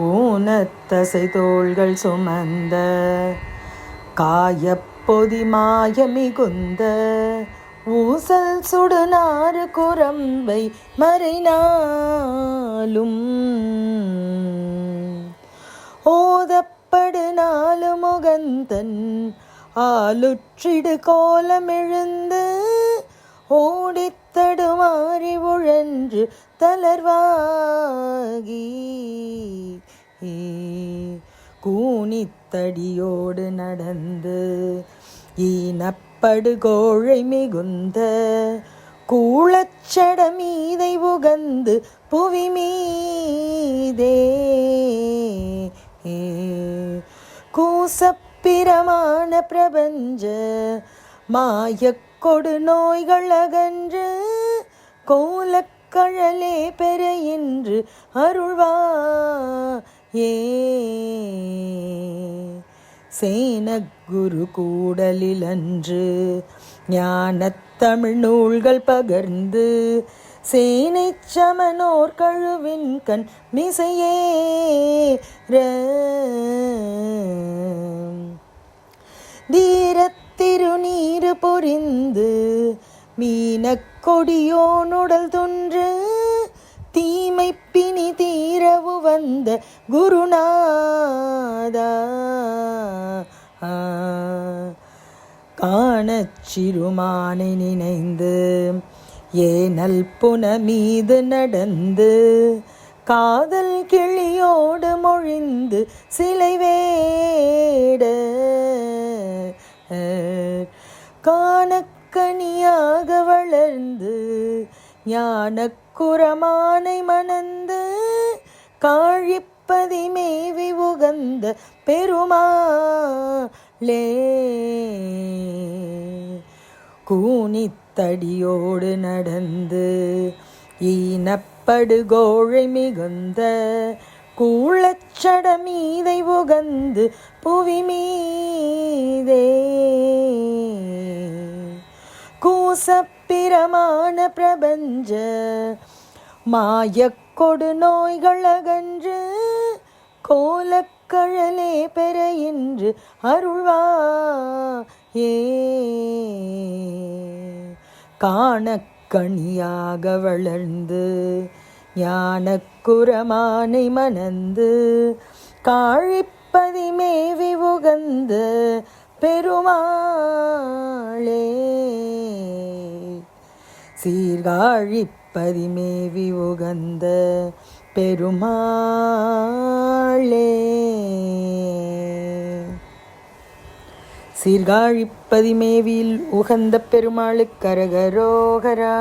ஊனத்தசை தோள்கள் சுமந்த காயப்பொதி மாய மிகுந்த ஊசல் சுடுநாறு குரம்பை மறைநாளும் ஓதப்படு நாலு முகந்தன் ஆலுற்றிடு கோலமெழுந்து ஓடித்தடுமாறி உழன்று தளர்வாகி கூனித்தடியோடு நடந்து ஈனப்படு கோழை மிகுந்த கூளச்சட மீதை உகந்து புவி மீதே கூசப்பிரமான பிரபஞ்ச மாயக்கொடு நோய்கள் அகன்று கோலக்கழலே பெற என்று அருள்வாயே சேனகுரு கூடலிலன்று ஞானத்தமிழ் நூல்கள் பகர்ந்து சேனை சமனோர் கழுவின் கண் மிசையேற தீரத்திருநீரு பொரிந்து மீனக்கொடியோனுடல் தொன்று தீமை பிணி தீரவு வந்த குருநாதா காணச்சிறுமானை நினைந்து ஏனல் புன மீது நடந்து காதல் கிளியோடு மொழிந்து சிலை வேட காணக்கனியாக வளர்ந்து ஞானக்குரமானை மணந்து காழிப்பதி மேவி உகந்த பெருமாளே கூனித்தடியோடு நடந்து ஈனப்படு கோழை மிகுந்த கூளச்சட மீதை உகந்து புவி மீதே கூசப்பிரமான பிரபஞ்ச மாயக்கொடு நோய்கள் அகன்று கோலக்கழலே பெற என்று அருள்வாயே காணக்கணியாக வளர்ந்து ஞானக்குரமானை மணந்து காழிப்பதி மேவி உகந்த பெருமாளே சீர்காழிப்பதி மேவி உகந்த பெருமாளே சீர்காழிப்பதி மேவியில் உகந்த பெருமாளுக்கு அரகரோகரா.